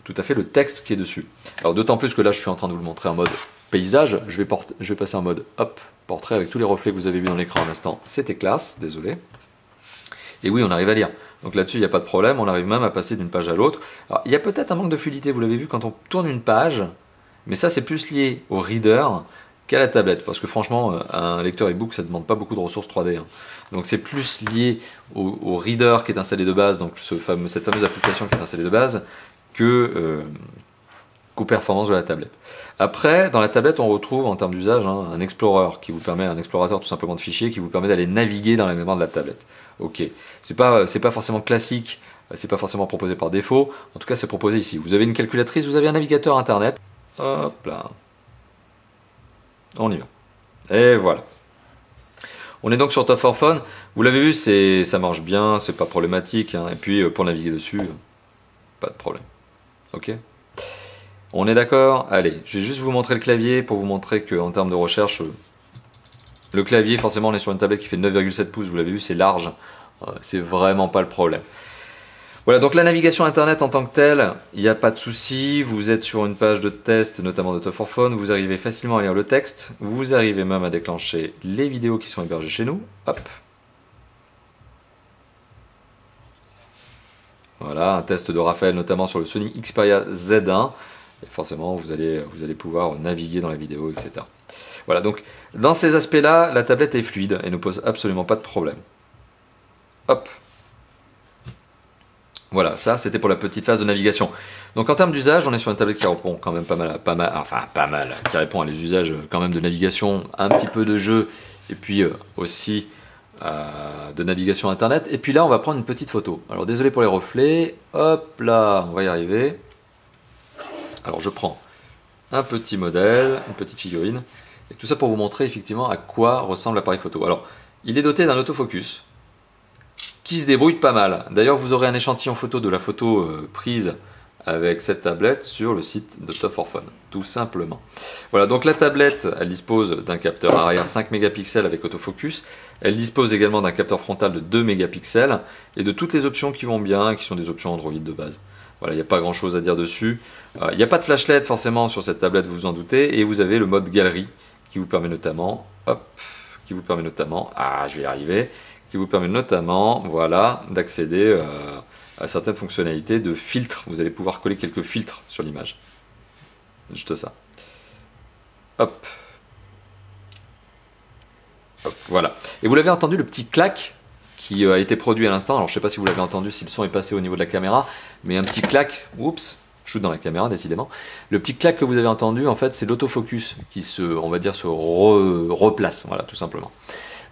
tout à fait le texte qui est dessus. Alors d'autant plus que là, je suis en train de vous le montrer en mode paysage. Je vais passer en mode portrait avec tous les reflets que vous avez vus dans l'écran à l'instant. C'était classe, désolé. Et oui, on arrive à lire. Donc là-dessus, il n'y a pas de problème. On arrive même à passer d'une page à l'autre. Alors, il y a peut-être un manque de fluidité, vous l'avez vu, quand on tourne une page. Mais ça, c'est plus lié au reader qu'à la tablette, parce que franchement, un lecteur e-book, ça ne demande pas beaucoup de ressources 3D. Donc c'est plus lié au reader qui est installé de base, donc cette fameuse application qui est installée de base, qu'aux performances de la tablette. Après, dans la tablette, on retrouve en termes d'usage un explorer qui vous permet, un explorateur tout simplement de fichiers qui vous permet d'aller naviguer dans la mémoire de la tablette. Ok, c'est pas forcément classique, c'est pas forcément proposé par défaut, en tout cas c'est proposé ici. Vous avez une calculatrice, vous avez un navigateur internet, hop là. On y va. Et voilà. On est donc sur Top 4 Phone. Vous l'avez vu, ça marche bien, c'est pas problématique. Et puis pour naviguer dessus, pas de problème. Ok. On est d'accord? Allez, je vais juste vous montrer le clavier pour vous montrer qu'en termes de recherche, le clavier, forcément, on est sur une tablette qui fait 9,7 pouces. Vous l'avez vu, c'est large. C'est vraiment pas le problème. Voilà, donc la navigation internet en tant que telle, il n'y a pas de souci. Vous êtes sur une page de test, notamment de Top 4 Phone, vous arrivez facilement à lire le texte, vous arrivez même à déclencher les vidéos qui sont hébergées chez nous. Hop. Voilà, un test de Raphaël, notamment sur le Sony Xperia Z1. Et forcément, vous allez pouvoir naviguer dans la vidéo, etc. Voilà, donc dans ces aspects-là, la tablette est fluide et ne pose absolument pas de problème. Hop. Voilà, ça c'était pour la petite phase de navigation. Donc en termes d'usage, on est sur une tablette qui répond quand même pas mal, qui répond à les usages quand même de navigation, un petit peu de jeu, et puis aussi de navigation internet. Et puis là, on va prendre une petite photo. Alors désolé pour les reflets, hop là, on va y arriver. Alors je prends un petit modèle, une petite figurine, et tout ça pour vous montrer effectivement à quoi ressemble l'appareil photo. Alors, il est doté d'un autofocus, qui se débrouille pas mal. D'ailleurs, vous aurez un échantillon photo de la photo prise avec cette tablette sur le site de Top 4 Phone, tout simplement. Voilà, donc la tablette, elle dispose d'un capteur arrière 5 mégapixels avec autofocus. Elle dispose également d'un capteur frontal de 2 mégapixels et de toutes les options qui vont bien, qui sont des options Android de base. Voilà, il n'y a pas grand chose à dire dessus. Il n'y a pas de flash LED forcément sur cette tablette, vous vous en doutez, et vous avez le mode galerie qui vous permet notamment, je vais y arriver, qui vous permet notamment, voilà, d'accéder à certaines fonctionnalités de filtre. Vous allez pouvoir coller quelques filtres sur l'image. Juste ça. Hop. Hop, voilà. Et vous l'avez entendu, le petit clac qui a été produit à l'instant. Alors je ne sais pas si vous l'avez entendu, si le son est passé au niveau de la caméra, mais un petit clac, oups, shoot dans la caméra décidément. Le petit clac que vous avez entendu, en fait, c'est l'autofocus qui on va dire, se replace, voilà, tout simplement.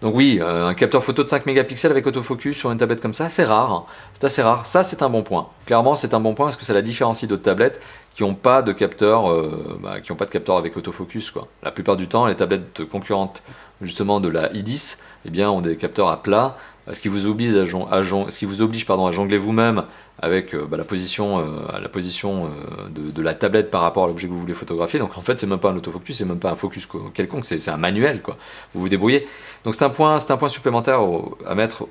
Donc oui, un capteur photo de 5 mégapixels avec autofocus sur une tablette comme ça, c'est rare. Hein. C'est assez rare. Ça, c'est un bon point. Clairement, c'est un bon point parce que ça la différencie d'autres tablettes qui n'ont pas de capteur, avec autofocus, quoi. La plupart du temps, les tablettes concurrentes justement de la i10, eh bien, ont des capteurs à plat, ce qui vous oblige à jongler vous-même avec la position de la tablette par rapport à l'objet que vous voulez photographier. Donc en fait, c'est même pas un autofocus, c'est même pas un focus quelconque, c'est un manuel, quoi. Vous vous débrouillez. Donc c'est un point supplémentaire à mettre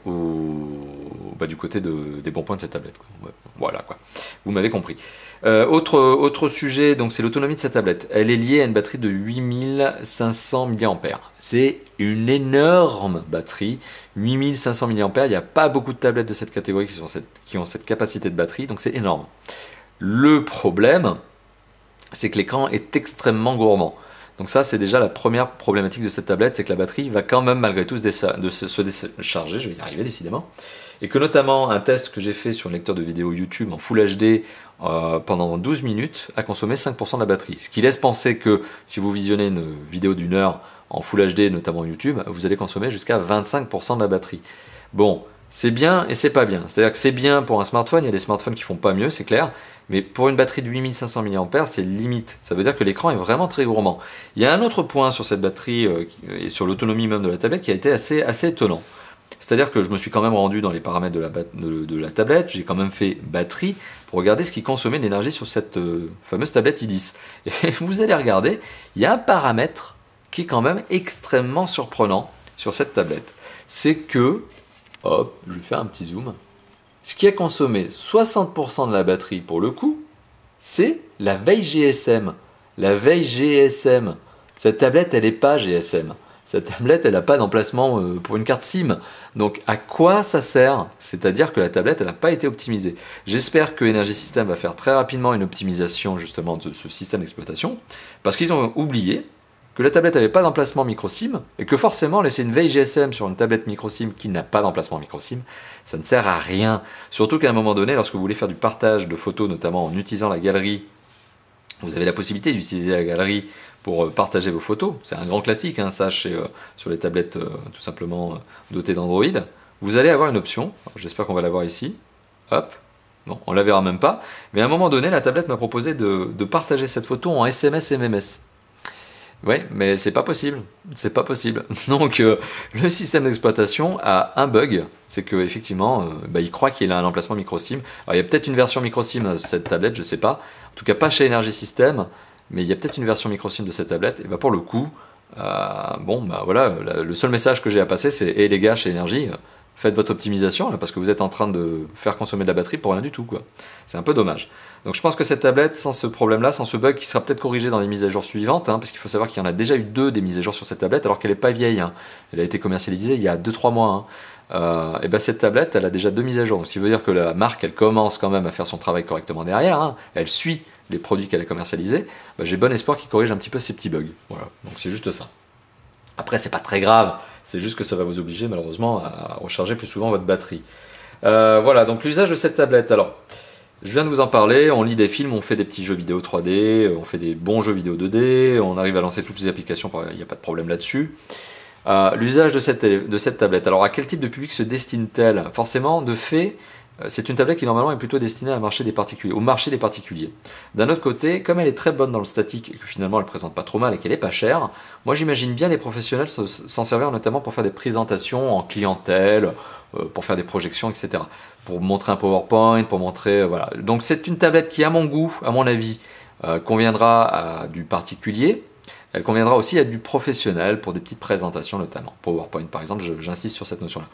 du côté des bons points de cette tablette, quoi. Ouais, voilà, quoi. Vous m'avez compris. Autre sujet, donc c'est l'autonomie de cette tablette. Elle est liée à une batterie de 8500 mAh. C'est une énorme batterie. 8500 mAh, il n'y a pas beaucoup de tablettes de cette catégorie qui ont cette capacité de batterie, donc c'est énorme. Le problème, c'est que l'écran est extrêmement gourmand. Donc ça, c'est déjà la première problématique de cette tablette, c'est que la batterie va quand même malgré tout se décharger, je vais y arriver décidément. Et que notamment un test que j'ai fait sur un lecteur de vidéo YouTube en Full HD pendant 12 minutes a consommé 5% de la batterie. Ce qui laisse penser que si vous visionnez une vidéo d'1 heure en Full HD, notamment YouTube, vous allez consommer jusqu'à 25% de la batterie. Bon, c'est bien et c'est pas bien. C'est-à-dire que c'est bien pour un smartphone, il y a des smartphones qui font pas mieux, c'est clair, mais pour une batterie de 8500 mAh, c'est limite. Ça veut dire que l'écran est vraiment très gourmand. Il y a un autre point sur cette batterie et sur l'autonomie même de la tablette qui a été assez étonnant. C'est-à-dire que je me suis quand même rendu dans les paramètres de la tablette, j'ai quand même fait batterie pour regarder ce qui consommait de l'énergie sur cette fameuse tablette i10. Et vous allez regarder, il y a un paramètre qui est quand même extrêmement surprenant sur cette tablette. C'est que, hop, je vais faire un petit zoom, ce qui a consommé 60% de la batterie pour le coup, c'est la veille GSM. La veille GSM. Cette tablette, elle n'est pas GSM. Cette tablette, elle n'a pas d'emplacement pour une carte SIM. Donc à quoi ça sert? C'est-à-dire que la tablette, elle n'a pas été optimisée. J'espère que Energy System va faire très rapidement une optimisation justement de ce système d'exploitation, parce qu'ils ont oublié que la tablette n'avait pas d'emplacement micro SIM, et que forcément laisser une veille GSM sur une tablette micro SIM qui n'a pas d'emplacement micro SIM, ça ne sert à rien. Surtout qu'à un moment donné, lorsque vous voulez faire du partage de photos, notamment en utilisant la galerie, vous avez la possibilité d'utiliser la galerie pour partager vos photos. C'est un grand classique, hein, ça, sur les tablettes tout simplement dotées d'Android. Vous allez avoir une option, j'espère qu'on va la voir ici. Hop, bon, on la verra même pas. Mais à un moment donné, la tablette m'a proposé de partager cette photo en SMS MMS. Ouais, mais c'est pas possible. C'est pas possible. Donc, le système d'exploitation a un bug, c'est qu'effectivement, il croit qu'il a un emplacement micro SIM. Alors, il y a peut-être une version micro SIM de cette tablette, je sais pas. En tout cas, pas chez Energy System, mais il y a peut-être une version micro SIM de cette tablette. Et pour le coup, voilà, le seul message que j'ai à passer, c'est hey, les gars, chez Energy, faites votre optimisation là, parce que vous êtes en train de faire consommer de la batterie pour rien du tout, quoi. C'est un peu dommage. Donc je pense que cette tablette, sans ce problème-là, sans ce bug, qui sera peut-être corrigé dans les mises à jour suivantes, hein, parce qu'il faut savoir qu'il y en a déjà eu 2 des mises à jour sur cette tablette, alors qu'elle n'est pas vieille. Hein. Elle a été commercialisée il y a 2-3 mois. Hein. Et cette tablette, elle a déjà 2 mises à jour. Ce qui veut dire que la marque, elle commence quand même à faire son travail correctement derrière. Hein. Elle suit les produits qu'elle a commercialisés. J'ai bon espoir qu'il corrige un petit peu ces petits bugs. Voilà. Donc c'est juste ça. Après, c'est pas très grave. C'est juste que ça va vous obliger malheureusement à recharger plus souvent votre batterie. Voilà, donc l'usage de cette tablette. Alors, je viens de vous en parler, on lit des films, on fait des petits jeux vidéo 3D, on fait des bons jeux vidéo 2D, on arrive à lancer toutes les applications, il n'y a pas de problème là-dessus. L'usage de cette tablette. Alors à quel type de public se destine-t-elle? Forcément, de fait, c'est une tablette qui normalement est plutôt destinée au marché des particuliers. D'un autre côté, comme elle est très bonne dans le statique et que finalement elle ne présente pas trop mal et qu'elle n'est pas chère, moi j'imagine bien des professionnels s'en servir notamment pour faire des présentations en clientèle, pour faire des projections, etc. Pour montrer un PowerPoint, pour montrer... voilà. Donc c'est une tablette qui, à mon goût, à mon avis, conviendra à du particulier. Elle conviendra aussi à du professionnel pour des petites présentations notamment. PowerPoint par exemple, j'insiste sur cette notion-là.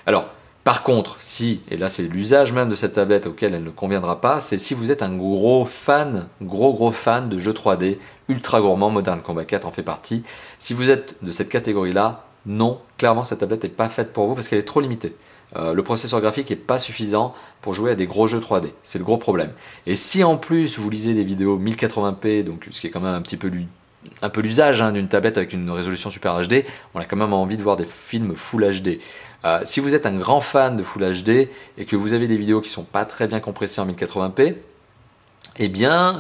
Alors, par contre, si, et là c'est l'usage même de cette tablette auquel elle ne conviendra pas, c'est si vous êtes un gros fan de jeux 3D, ultra gourmand, Modern Combat 4 en fait partie. Si vous êtes de cette catégorie-là, non, clairement cette tablette n'est pas faite pour vous parce qu'elle est trop limitée. Le processeur graphique n'est pas suffisant pour jouer à des gros jeux 3D, c'est le gros problème. Et si en plus vous lisez des vidéos 1080p, donc ce qui est quand même un peu l'usage d'une tablette avec une résolution Super HD, on a quand même envie de voir des films Full HD. Si vous êtes un grand fan de Full HD et que vous avez des vidéos qui ne sont pas très bien compressées en 1080p, eh bien,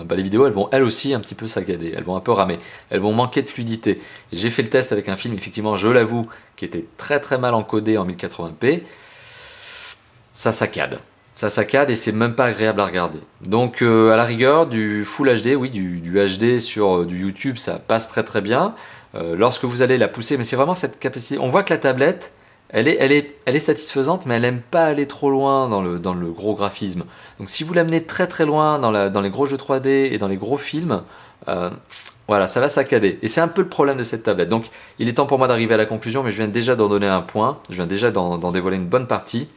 les vidéos, elles vont elles aussi un petit peu saccader, elles vont un peu ramer, elles vont manquer de fluidité. J'ai fait le test avec un film, effectivement, je l'avoue, qui était très très mal encodé en 1080p. Ça saccade. Ça saccade et c'est même pas agréable à regarder. Donc à la rigueur, du Full HD, oui, du HD sur du YouTube, ça passe très très bien. Lorsque vous allez la pousser, mais c'est vraiment cette capacité. On voit que la tablette, elle est satisfaisante, mais elle n'aime pas aller trop loin dans le gros graphisme. Donc si vous l'amenez très très loin dans les gros jeux 3D et dans les gros films, voilà, ça va saccader. Et c'est un peu le problème de cette tablette. Donc il est temps pour moi d'arriver à la conclusion, mais je viens déjà d'en donner un point, je viens déjà d'en dévoiler une bonne partie.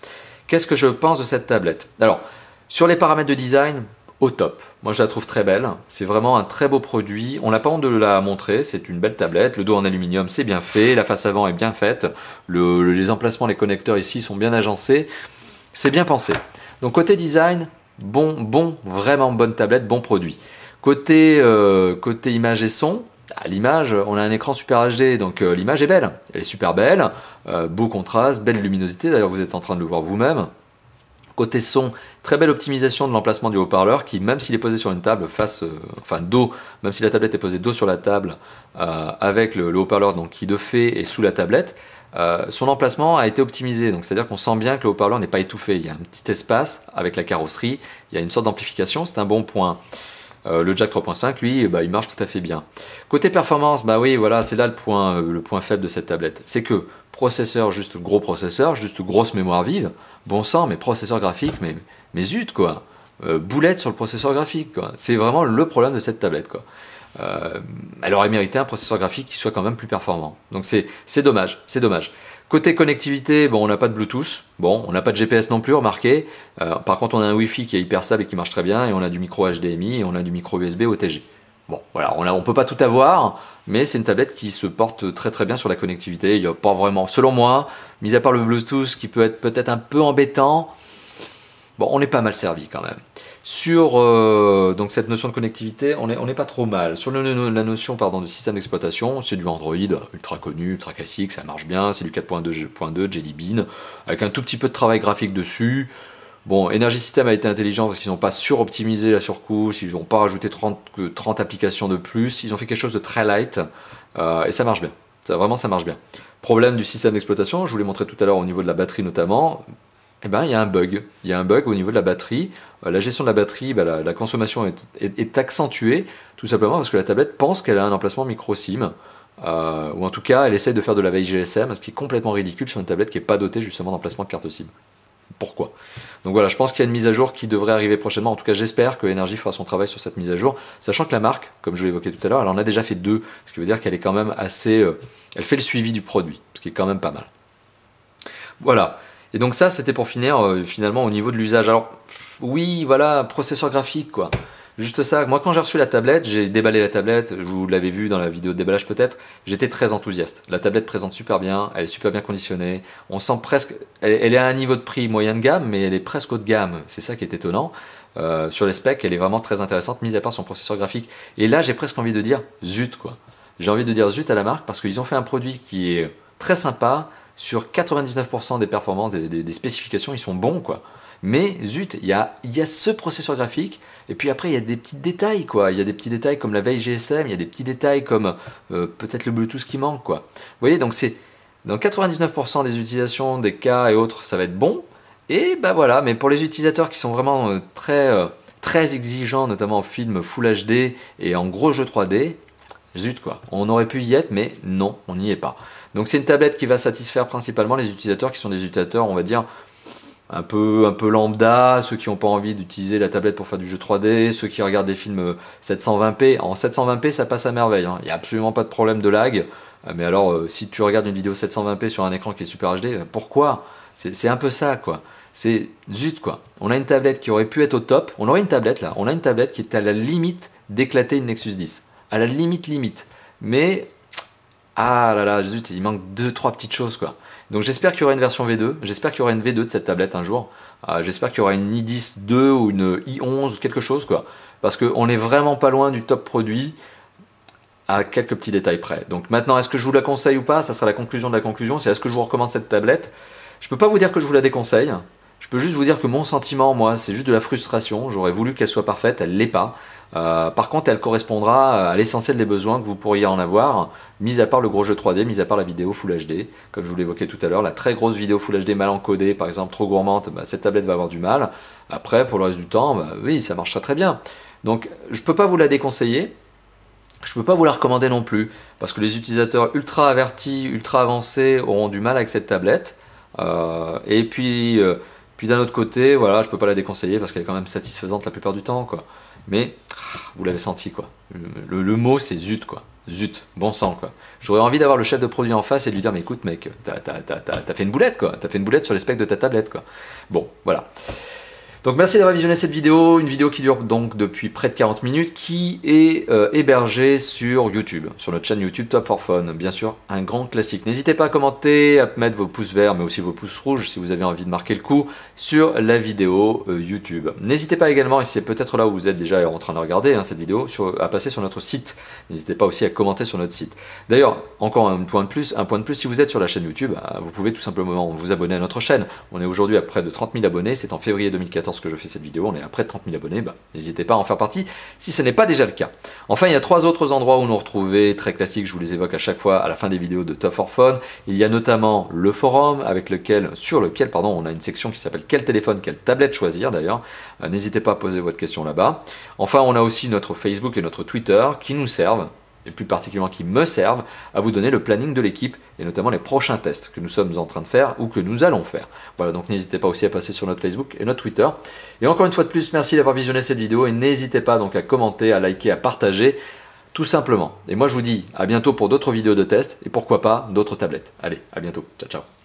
Qu'est-ce que je pense de cette tablette? Alors, sur les paramètres de design, au top. Moi, je la trouve très belle. C'est vraiment un très beau produit. On n'a pas honte de la montrer. C'est une belle tablette. Le dos en aluminium, c'est bien fait. La face avant est bien faite. Les emplacements, les connecteurs ici sont bien agencés. C'est bien pensé. Donc, côté design, vraiment bonne tablette, bon produit. Côté image et son, à l'image, on a un écran Super HD, donc l'image est belle. Elle est super belle. Beau contraste, belle luminosité. D'ailleurs, vous êtes en train de le voir vous-même. Côté son, très belle optimisation de l'emplacement du haut-parleur qui, même s'il est posé sur une table face, enfin dos, même si la tablette est posée dos sur la table avec le haut-parleur donc qui de fait est sous la tablette, son emplacement a été optimisé. Donc c'est-à-dire qu'on sent bien que le haut-parleur n'est pas étouffé. Il y a un petit espace avec la carrosserie, il y a une sorte d'amplification, c'est un bon point. Le jack 3.5, lui, il marche tout à fait bien. Côté performance, bah oui, voilà, c'est là le point faible de cette tablette. C'est que processeur, juste grosse mémoire vive, bon sang, mais processeur graphique, mais zut quoi, boulette sur le processeur graphique quoi. C'est vraiment le problème de cette tablette quoi. Elle aurait mérité un processeur graphique qui soit quand même plus performant. Donc c'est dommage, c'est dommage. Côté connectivité, bon, on n'a pas de Bluetooth, bon, on n'a pas de GPS non plus, remarquez. Par contre, on a un Wi-Fi qui est hyper stable et qui marche très bien, et on a du micro HDMI, et on a du micro USB OTG. Bon, voilà, on peut pas tout avoir, mais c'est une tablette qui se porte très très bien sur la connectivité. Il n'y a pas vraiment, selon moi, mis à part le Bluetooth qui peut être peut-être un peu embêtant, bon, on est pas mal servi quand même. Sur donc cette notion de connectivité, on est pas trop mal. Sur la notion de système d'exploitation, c'est du Android ultra connu, ultra classique, ça marche bien, c'est du 4.2 Jelly Bean, avec un tout petit peu de travail graphique dessus. Bon, Energy System a été intelligent parce qu'ils n'ont pas suroptimisé la surcouche, ils n'ont pas rajouté 30 applications de plus, ils ont fait quelque chose de très light, et ça marche bien. Vraiment, ça marche bien. Problème du système d'exploitation, je vous l'ai montré tout à l'heure au niveau de la batterie notamment, eh ben, il y a un bug. Il y a un bug au niveau de la batterie. La gestion de la batterie, la consommation est accentuée, tout simplement parce que la tablette pense qu'elle a un emplacement micro SIM, ou en tout cas, elle essaie de faire de la veille GSM, ce qui est complètement ridicule sur une tablette qui n'est pas dotée justement d'emplacement de carte SIM. Pourquoi? Donc voilà, je pense qu'il y a une mise à jour qui devrait arriver prochainement. En tout cas, j'espère que Energy fera son travail sur cette mise à jour, sachant que la marque, comme je l'ai évoqué tout à l'heure, elle en a déjà fait 2, ce qui veut dire qu'elle est quand même assez... elle fait le suivi du produit, ce qui est quand même pas mal. Voilà. Et donc ça, c'était pour finir finalement au niveau de l'usage. Alors oui, voilà, processeur graphique quoi. Juste ça. Moi, quand j'ai reçu la tablette, j'ai déballé la tablette. Vous l'avez vu dans la vidéo de déballage peut-être. J'étais très enthousiaste. La tablette présente super bien. Elle est super bien conditionnée. On sent presque... Elle est à un niveau de prix moyen de gamme, mais elle est presque haut de gamme. C'est ça qui est étonnant. Sur les specs, elle est vraiment très intéressante, mis à part son processeur graphique. Et là, j'ai presque envie de dire zut quoi. J'ai envie de dire zut à la marque parce qu'ils ont fait un produit qui est très sympa. Sur 99% des performances, des spécifications, ils sont bons, quoi. Mais zut, il y a ce processeur graphique, et puis après, il y a des petits détails, quoi. Il y a des petits détails comme la veille GSM, il y a des petits détails comme peut-être le Bluetooth qui manque, quoi. Vous voyez, donc c'est dans 99% des utilisations, des cas et autres, ça va être bon. Et bah voilà, mais pour les utilisateurs qui sont vraiment très exigeants, notamment en film Full HD et en gros jeux 3D, zut, quoi. On aurait pu y être, mais non, on n'y est pas. Donc c'est une tablette qui va satisfaire principalement les utilisateurs qui sont des utilisateurs, on va dire, un peu lambda, ceux qui n'ont pas envie d'utiliser la tablette pour faire du jeu 3D, ceux qui regardent des films 720p. En 720p, ça passe à merveille, hein. Il n'y a absolument pas de problème de lag. Mais alors, si tu regardes une vidéo 720p sur un écran qui est Super HD, pourquoi? C'est un peu ça, quoi. C'est zut, quoi. On a une tablette qui aurait pu être au top. On aurait une tablette, là. On a une tablette qui est à la limite d'éclater une Nexus 10. À la limite. Mais... ah là là, zut, il manque 2-3 petites choses quoi. Donc j'espère qu'il y aura une version V2, j'espère qu'il y aura une V2 de cette tablette un jour. J'espère qu'il y aura une i10 2 ou une i11 ou quelque chose quoi. Parce qu'on est vraiment pas loin du top produit à quelques petits détails près. Donc maintenant, est-ce que je vous la conseille ou pas? Ça sera la conclusion de la conclusion, c'est est-ce que je vous recommande cette tablette? Je peux pas vous dire que je vous la déconseille. Je peux juste vous dire que mon sentiment, moi, c'est juste de la frustration. J'aurais voulu qu'elle soit parfaite, elle l'est pas. Par contre, elle correspondra à l'essentiel des besoins que vous pourriez en avoir, mis à part le gros jeu 3D, mis à part la vidéo Full HD. Comme je vous l'évoquais tout à l'heure, la très grosse vidéo Full HD mal encodée, par exemple trop gourmande, bah, cette tablette va avoir du mal. Après, pour le reste du temps, bah, oui, ça marchera très bien. Donc, je ne peux pas vous la déconseiller. Je ne peux pas vous la recommander non plus, parce que les utilisateurs ultra avertis, ultra avancés auront du mal avec cette tablette. Et puis d'un autre côté, voilà, je ne peux pas la déconseiller parce qu'elle est quand même satisfaisante la plupart du temps, quoi. Mais vous l'avez senti, quoi. Le mot, c'est zut, quoi. Zut, bon sang, quoi. J'aurais envie d'avoir le chef de produit en face et de lui dire, mais écoute, mec, t'as fait une boulette, quoi. T'as fait une boulette sur les specs de ta tablette, quoi. Bon, voilà. Donc merci d'avoir visionné cette vidéo, une vidéo qui dure donc depuis près de 40 minutes, qui est hébergée sur YouTube, sur notre chaîne YouTube Top for Fun. Bien sûr, un grand classique. N'hésitez pas à commenter, à mettre vos pouces verts, mais aussi vos pouces rouges si vous avez envie de marquer le coup sur la vidéo YouTube. N'hésitez pas également, et c'est peut-être là où vous êtes déjà en train de regarder cette vidéo, à passer sur notre site. N'hésitez pas aussi à commenter sur notre site. D'ailleurs, encore un point de plus, si vous êtes sur la chaîne YouTube, vous pouvez tout simplement vous abonner à notre chaîne. On est aujourd'hui à près de 30 000 abonnés, c'est en février 2014 que je fais cette vidéo, on est à près de 30 000 abonnés, n'hésitez pas à en faire partie si ce n'est pas déjà le cas. Enfin, il y a 3 autres endroits où nous retrouver, très classiques, je vous les évoque à chaque fois à la fin des vidéos de Top for Fun. Il y a notamment le forum sur lequel on a une section qui s'appelle quel téléphone, quelle tablette choisir d'ailleurs. N'hésitez pas à poser votre question là-bas. Enfin, on a aussi notre Facebook et notre Twitter qui nous servent, et plus particulièrement qui me servent, à vous donner le planning de l'équipe et notamment les prochains tests que nous sommes en train de faire ou que nous allons faire. Voilà, donc n'hésitez pas aussi à passer sur notre Facebook et notre Twitter. Et encore une fois de plus, merci d'avoir visionné cette vidéo et n'hésitez pas donc à commenter, à liker, à partager, tout simplement. Et moi je vous dis à bientôt pour d'autres vidéos de tests et pourquoi pas d'autres tablettes. Allez, à bientôt. Ciao, ciao.